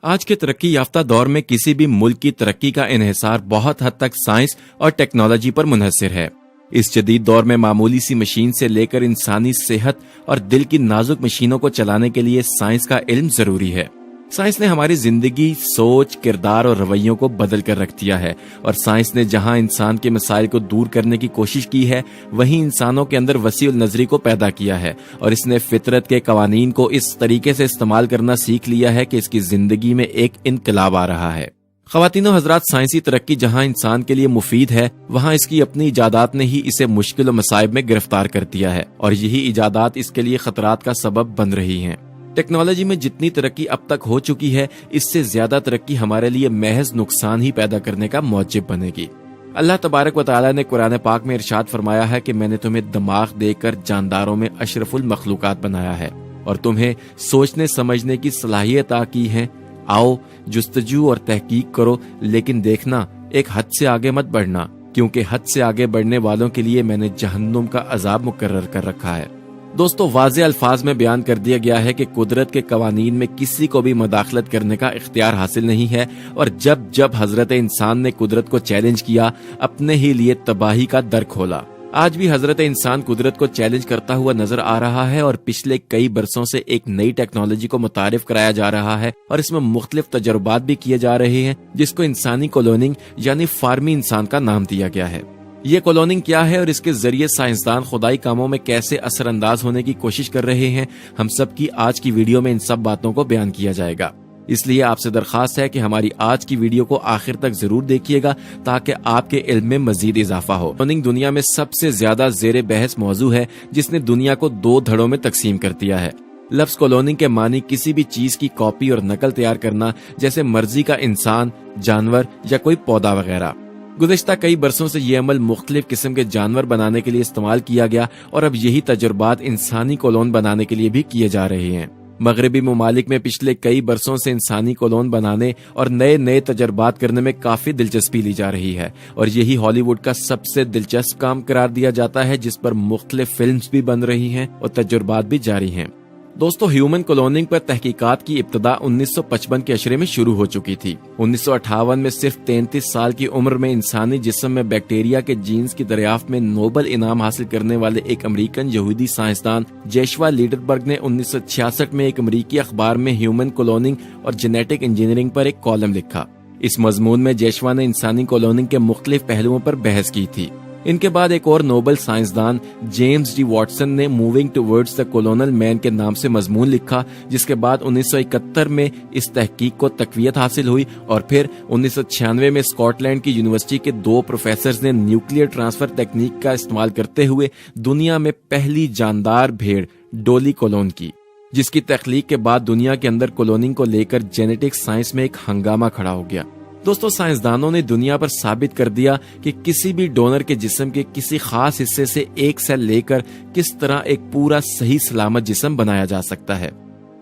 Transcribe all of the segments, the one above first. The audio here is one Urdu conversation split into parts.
آج کے ترقی یافتہ دور میں کسی بھی ملک کی ترقی کا انحصار بہت حد تک سائنس اور ٹیکنالوجی پر منحصر ہے۔ اس جدید دور میں معمولی سی مشین سے لے کر انسانی صحت اور دل کی نازک مشینوں کو چلانے کے لیے سائنس کا علم ضروری ہے۔ سائنس نے ہماری زندگی، سوچ، کردار اور رویوں کو بدل کر رکھ دیا ہے، اور سائنس نے جہاں انسان کے مسائل کو دور کرنے کی کوشش کی ہے، وہیں انسانوں کے اندر وسیع النظری کو پیدا کیا ہے، اور اس نے فطرت کے قوانین کو اس طریقے سے استعمال کرنا سیکھ لیا ہے کہ اس کی زندگی میں ایک انقلاب آ رہا ہے۔ خواتین و حضرات، سائنسی ترقی جہاں انسان کے لیے مفید ہے، وہاں اس کی اپنی ایجادات نے ہی اسے مشکل و مصائب میں گرفتار کر دیا ہے، اور یہی ایجادات اس کے لیے خطرات کا سبب بن رہی ہیں۔ ٹیکنالوجی میں جتنی ترقی اب تک ہو چکی ہے، اس سے زیادہ ترقی ہمارے لیے محض نقصان ہی پیدا کرنے کا موجب بنے گی۔ اللہ تبارک و تعالی نے قرآن پاک میں ارشاد فرمایا ہے کہ میں نے تمہیں دماغ دے کر جانداروں میں اشرف المخلوقات بنایا ہے، اور تمہیں سوچنے سمجھنے کی صلاحیت عطا کی ہے۔ آؤ جستجو اور تحقیق کرو، لیکن دیکھنا ایک حد سے آگے مت بڑھنا، کیونکہ حد سے آگے بڑھنے والوں کے لیے میں نے جہنم کا عذاب مقرر کر رکھا ہے۔ دوستو، واضح الفاظ میں بیان کر دیا گیا ہے کہ قدرت کے قوانین میں کسی کو بھی مداخلت کرنے کا اختیار حاصل نہیں ہے، اور جب جب حضرت انسان نے قدرت کو چیلنج کیا، اپنے ہی لیے تباہی کا در کھولا۔ آج بھی حضرت انسان قدرت کو چیلنج کرتا ہوا نظر آ رہا ہے، اور پچھلے کئی برسوں سے ایک نئی ٹیکنالوجی کو متعارف کرایا جا رہا ہے، اور اس میں مختلف تجربات بھی کیے جا رہے ہیں، جس کو انسانی کلوننگ یعنی فارمی انسان کا نام دیا گیا ہے۔ یہ کلوننگ کیا ہے اور اس کے ذریعے سائنسدان خدائی کاموں میں کیسے اثر انداز ہونے کی کوشش کر رہے ہیں، ہم سب کی آج کی ویڈیو میں ان سب باتوں کو بیان کیا جائے گا۔ اس لیے آپ سے درخواست ہے کہ ہماری آج کی ویڈیو کو آخر تک ضرور دیکھیے گا، تاکہ آپ کے علم میں مزید اضافہ ہو۔ کلوننگ دنیا میں سب سے زیادہ زیر بحث موضوع ہے، جس نے دنیا کو دو دھڑوں میں تقسیم کر دیا ہے۔ لفظ کلوننگ کے معنی کسی بھی چیز کی کاپی اور نقل تیار کرنا، جیسے مرضی کا انسان، جانور یا کوئی پودا وغیرہ۔ گزشتہ کئی برسوں سے یہ عمل مختلف قسم کے جانور بنانے کے لیے استعمال کیا گیا، اور اب یہی تجربات انسانی کلون بنانے کے لیے بھی کیے جا رہے ہیں۔ مغربی ممالک میں پچھلے کئی برسوں سے انسانی کلون بنانے اور نئے نئے تجربات کرنے میں کافی دلچسپی لی جا رہی ہے، اور یہی ہالی ووڈ کا سب سے دلچسپ کام قرار دیا جاتا ہے، جس پر مختلف فلمز بھی بن رہی ہیں اور تجربات بھی جاری ہیں۔ دوستو، ہیومن کلوننگ پر تحقیقات کی ابتدا 1955 کے عشرے میں شروع ہو چکی تھی۔ 1958 میں صرف 33 سال کی عمر میں انسانی جسم میں بیکٹیریا کے جینز کی دریافت میں نوبل انعام حاصل کرنے والے ایک امریکن یہودی سائنسدان جیشوا لیڈربرگ نے 1966 میں ایک امریکی اخبار میں ہیومن کلوننگ اور جینیٹک انجینئرنگ پر ایک کالم لکھا۔ اس مضمون میں جیشوا نے انسانی کلوننگ کے مختلف پہلوؤں پر بحث کی تھی۔ ان کے بعد ایک اور نوبل سائنسدان جیمز ڈی واٹسن نے موونگ ٹوورڈز دی کولونل مین کے نام سے مضمون لکھا، جس کے بعد 1971 میں اس تحقیق کو تقویت حاصل ہوئی، اور پھر 1996 میں اسکاٹ لینڈ کی یونیورسٹی کے دو پروفیسرز نے نیوکلیئر ٹرانسفر تکنیک کا استعمال کرتے ہوئے دنیا میں پہلی جاندار بھیڑ ڈولی کلون کی، جس کی تخلیق کے بعد دنیا کے اندر کلوننگ کو لے کر جینیٹک سائنس میں ایک ہنگامہ کھڑا ہو گیا۔ دوستو، سائنسدانوں نے دنیا پر ثابت کر دیا کہ کسی بھی ڈونر کے جسم کے کسی خاص حصے سے ایک سیل لے کر کس طرح ایک پورا صحیح سلامت جسم بنایا جا سکتا ہے۔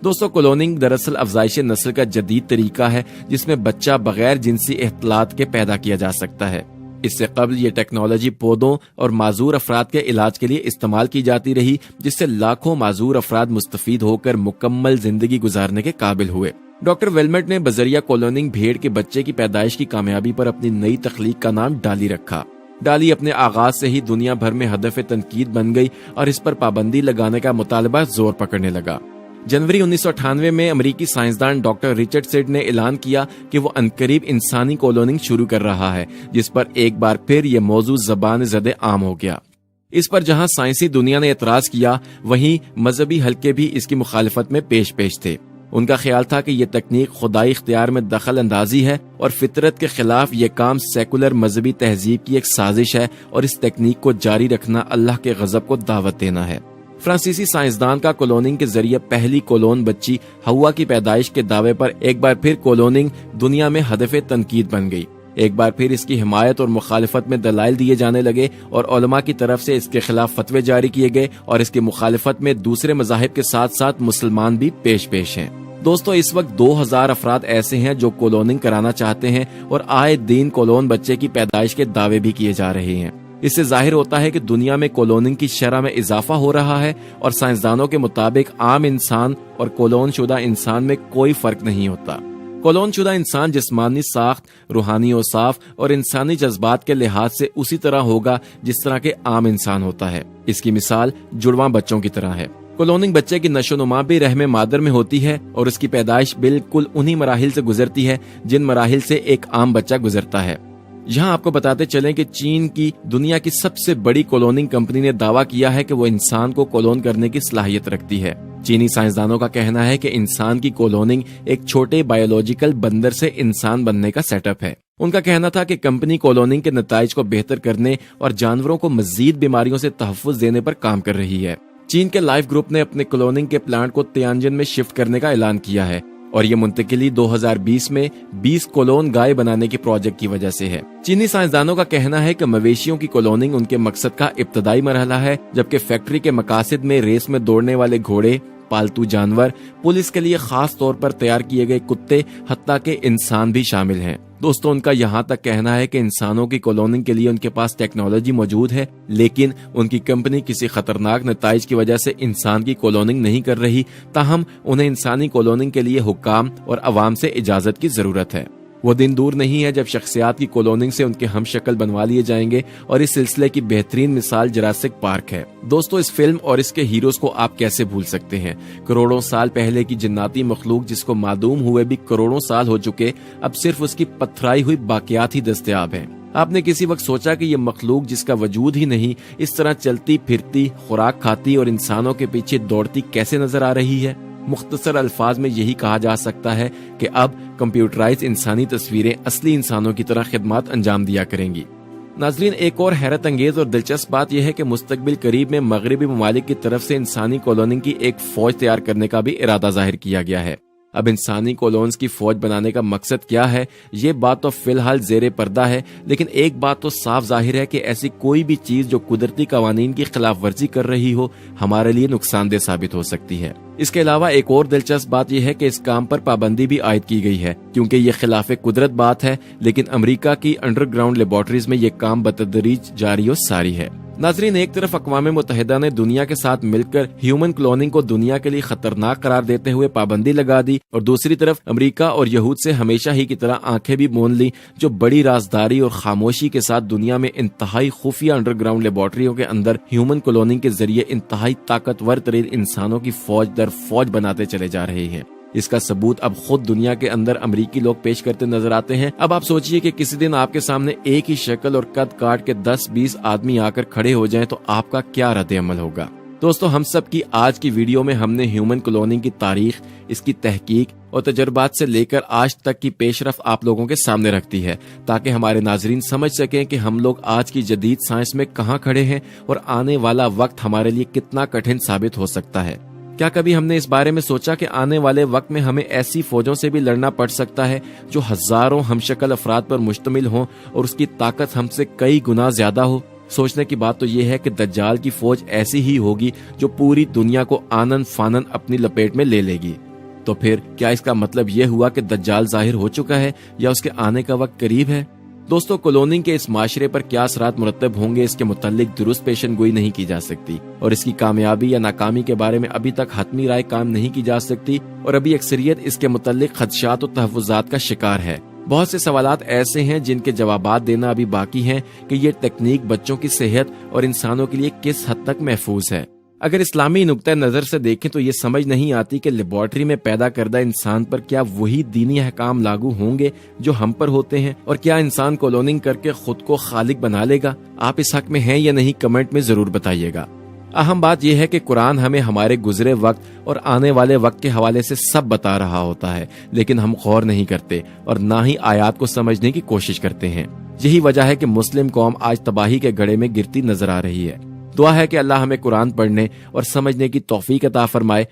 دوستو، کلوننگ دراصل افزائش نسل کا جدید طریقہ ہے، جس میں بچہ بغیر جنسی اختلاط کے پیدا کیا جا سکتا ہے۔ اس سے قبل یہ ٹیکنالوجی پودوں اور معذور افراد کے علاج کے لیے استعمال کی جاتی رہی، جس سے لاکھوں معذور افراد مستفید ہو کر مکمل زندگی گزارنے کے قابل ہوئے۔ ڈاکٹر ویلمٹ نے بذریعہ کلوننگ بھیڑ کے بچے کی پیدائش کی کامیابی پر اپنی نئی تخلیق کا نام ڈالی رکھا۔ ڈالی اپنے آغاز سے ہی دنیا بھر میں ہدف تنقید بن گئی، اور اس پر پابندی لگانے کا مطالبہ زور پکڑنے لگا۔ جنوری 1998 میں امریکی سائنسدان ڈاکٹر رچرڈ سیڈ نے اعلان کیا کہ وہ عنقریب انسانی کلوننگ شروع کر رہا ہے، جس پر ایک بار پھر یہ موضوع زبان زدِ عام ہو گیا۔ اس پر جہاں سائنسی دنیا نے اعتراض کیا، وہیں مذہبی حلقے بھی اس کی مخالفت میں پیش تھے۔ ان کا خیال تھا کہ یہ تکنیک خدائی اختیار میں دخل اندازی ہے، اور فطرت کے خلاف یہ کام سیکولر مذہبی تہذیب کی ایک سازش ہے، اور اس تکنیک کو جاری رکھنا اللہ کے غضب کو دعوت دینا ہے۔ فرانسیسی سائنسدان کا کلوننگ کے ذریعے پہلی کلون بچی ہوا کی پیدائش کے دعوے پر ایک بار پھر کلوننگ دنیا میں ہدف تنقید بن گئی۔ ایک بار پھر اس کی حمایت اور مخالفت میں دلائل دیے جانے لگے، اور علماء کی طرف سے اس کے خلاف فتوے جاری کیے گئے، اور اس کی مخالفت میں دوسرے مذاہب کے ساتھ ساتھ مسلمان بھی پیش ہیں۔ دوستو، اس وقت 2000 افراد ایسے ہیں جو کلوننگ کرانا چاہتے ہیں، اور آئے دن کلون بچے کی پیدائش کے دعوے بھی کیے جا رہے ہیں۔ اس سے ظاہر ہوتا ہے کہ دنیا میں کلوننگ کی شرح میں اضافہ ہو رہا ہے، اور سائنسدانوں کے مطابق عام انسان اور کلون شدہ انسان میں کوئی فرق نہیں ہوتا۔ کلون شدہ انسان جسمانی ساخت، روحانی اوصاف اور انسانی جذبات کے لحاظ سے اسی طرح ہوگا جس طرح کے عام انسان ہوتا ہے۔ اس کی مثال جڑواں بچوں کی طرح ہے۔ کلوننگ بچے کی نشو و نما بھی رحم مادر میں ہوتی ہے اور اس کی پیدائش بالکل انہی مراحل سے گزرتی ہے جن مراحل سے ایک عام بچہ گزرتا ہے۔ یہاں آپ کو بتاتے چلیں کہ چین کی دنیا کی سب سے بڑی کلوننگ کمپنی نے دعویٰ کیا ہے کہ وہ انسان کو کلون کرنے کی صلاحیت رکھتی ہے۔ چینی سائنسدانوں کا کہنا ہے کہ انسان کی کلوننگ ایک چھوٹے بایولوجیکل بندر سے انسان بننے کا سیٹ اپ ہے۔ ان کا کہنا تھا کہ کمپنی کلوننگ کے نتائج کو بہتر کرنے اور جانوروں کو مزید بیماریوں سے تحفظ دینے پر کام کر رہی ہے۔ چین کے لائف گروپ نے اپنے کلوننگ کے پلانٹ کو تیانجن میں شفٹ کرنے کا اعلان کیا ہے اور یہ منتقلی 2020 میں 20 کلون گائے بنانے کے پروجیکٹ کی وجہ سے ہے۔ چینی سائنسدانوں کا کہنا ہے کہ مویشیوں کی کلوننگ ان کے مقصد کا ابتدائی مرحلہ ہے، جبکہ فیکٹری کے مقاصد میں ریس میں دوڑنے والے گھوڑے، پالتو جانور، پولیس کے لیے خاص طور پر تیار کیے گئے کتے، حتیٰ کہ انسان بھی شامل ہیں۔ دوستوں، ان کا یہاں تک کہنا ہے کہ انسانوں کی کلوننگ کے لیے ان کے پاس ٹیکنالوجی موجود ہے، لیکن ان کی کمپنی کسی خطرناک نتائج کی وجہ سے انسان کی کلوننگ نہیں کر رہی، تاہم انہیں انسانی کلوننگ کے لیے حکام اور عوام سے اجازت کی ضرورت ہے۔ وہ دن دور نہیں ہے جب شخصیات کی کلوننگ سے ان کے ہم شکل بنوا لیے جائیں گے، اور اس سلسلے کی بہترین مثال جراسک پارک ہے۔ دوستو، اس فلم اور اس کے ہیروز کو آپ کیسے بھول سکتے ہیں؟ کروڑوں سال پہلے کی جناتی مخلوق جس کو معدوم ہوئے بھی کروڑوں سال ہو چکے، اب صرف اس کی پتھرائی ہوئی باقیات ہی دستیاب ہیں۔ آپ نے کسی وقت سوچا کہ یہ مخلوق جس کا وجود ہی نہیں، اس طرح چلتی پھرتی، خوراک کھاتی اور انسانوں کے پیچھے دوڑتی کیسے نظر آ رہی ہے؟ مختصر الفاظ میں یہی کہا جا سکتا ہے کہ اب کمپیوٹرائز انسانی تصویریں اصلی انسانوں کی طرح خدمات انجام دیا کریں گی۔ ناظرین، ایک اور حیرت انگیز اور دلچسپ بات یہ ہے کہ مستقبل قریب میں مغربی ممالک کی طرف سے انسانی کلوننگ کی ایک فوج تیار کرنے کا بھی ارادہ ظاہر کیا گیا ہے۔ اب انسانی کلونز کی فوج بنانے کا مقصد کیا ہے، یہ بات تو فی الحال زیر پردہ ہے، لیکن ایک بات تو صاف ظاہر ہے کہ ایسی کوئی بھی چیز جو قدرتی قوانین کی خلاف ورزی کر رہی ہو ہمارے لیے نقصان دہ ثابت ہو سکتی ہے۔ اس کے علاوہ ایک اور دلچسپ بات یہ ہے کہ اس کام پر پابندی بھی عائد کی گئی ہے، کیونکہ یہ خلاف قدرت بات ہے، لیکن امریکہ کی انڈر گراؤنڈ لیبارٹریز میں یہ کام بتدریج جاری و ساری ہے۔ ناظرین، ایک طرف اقوام متحدہ نے دنیا کے ساتھ مل کر ہیومن کلوننگ کو دنیا کے لیے خطرناک قرار دیتے ہوئے پابندی لگا دی، اور دوسری طرف امریکہ اور یہود سے ہمیشہ ہی کی طرح آنکھیں بھی موند لی، جو بڑی رازداری اور خاموشی کے ساتھ دنیا میں انتہائی خفیہ انڈر گراؤنڈ لیبارٹریوں کے اندر ہیومن کلوننگ کے ذریعے انتہائی طاقتور ترین انسانوں کی فوج در فوج بناتے چلے جا رہے ہیں۔ اس کا ثبوت اب خود دنیا کے اندر امریکی لوگ پیش کرتے نظر آتے ہیں۔ اب آپ سوچئے کہ کسی دن آپ کے سامنے ایک ہی شکل اور قد کاٹ کے 10-20 آدمی آ کر کھڑے ہو جائیں تو آپ کا کیا رد عمل ہوگا؟ دوستو، ہم سب کی آج کی ویڈیو میں ہم نے ہیومن کلوننگ کی تاریخ، اس کی تحقیق اور تجربات سے لے کر آج تک کی پیش رفت آپ لوگوں کے سامنے رکھ دی ہے، تاکہ ہمارے ناظرین سمجھ سکیں کہ ہم لوگ آج کی جدید سائنس میں کہاں کھڑے ہیں اور آنے والا وقت ہمارے لیے کتنا کٹھن ثابت ہو سکتا ہے۔ کیا کبھی ہم نے اس بارے میں سوچا کہ آنے والے وقت میں ہمیں ایسی فوجوں سے بھی لڑنا پڑ سکتا ہے جو ہزاروں ہم شکل افراد پر مشتمل ہوں اور اس کی طاقت ہم سے کئی گنا زیادہ ہو؟ سوچنے کی بات تو یہ ہے کہ دجال کی فوج ایسی ہی ہوگی جو پوری دنیا کو آنن فانن اپنی لپیٹ میں لے لے گی۔ تو پھر کیا اس کا مطلب یہ ہوا کہ دجال ظاہر ہو چکا ہے یا اس کے آنے کا وقت قریب ہے؟ دوستو، کلوننگ کے اس معاشرے پر کیا اثرات مرتب ہوں گے، اس کے متعلق درست پیشن گوئی نہیں کی جا سکتی، اور اس کی کامیابی یا ناکامی کے بارے میں ابھی تک حتمی رائے کام نہیں کی جا سکتی، اور ابھی اکثریت اس کے متعلق خدشات و تحفظات کا شکار ہے۔ بہت سے سوالات ایسے ہیں جن کے جوابات دینا ابھی باقی ہیں کہ یہ تکنیک بچوں کی صحت اور انسانوں کے لیے کس حد تک محفوظ ہے۔ اگر اسلامی نقطہ نظر سے دیکھیں تو یہ سمجھ نہیں آتی کہ لیبارٹری میں پیدا کردہ انسان پر کیا وہی دینی احکام لاگو ہوں گے جو ہم پر ہوتے ہیں، اور کیا انسان کلوننگ کر کے خود کو خالق بنا لے گا؟ آپ اس حق میں ہیں یا نہیں، کمنٹ میں ضرور بتائیے گا۔ اہم بات یہ ہے کہ قرآن ہمیں ہمارے گزرے وقت اور آنے والے وقت کے حوالے سے سب بتا رہا ہوتا ہے، لیکن ہم غور نہیں کرتے اور نہ ہی آیات کو سمجھنے کی کوشش کرتے ہیں۔ یہی وجہ ہے کہ مسلم قوم آج تباہی کے گڑھے میں گرتی نظر آ رہی ہے۔ دعا ہے کہ اللہ ہمیں قرآن پڑھنے اور سمجھنے کی توفیق عطا فرمائے۔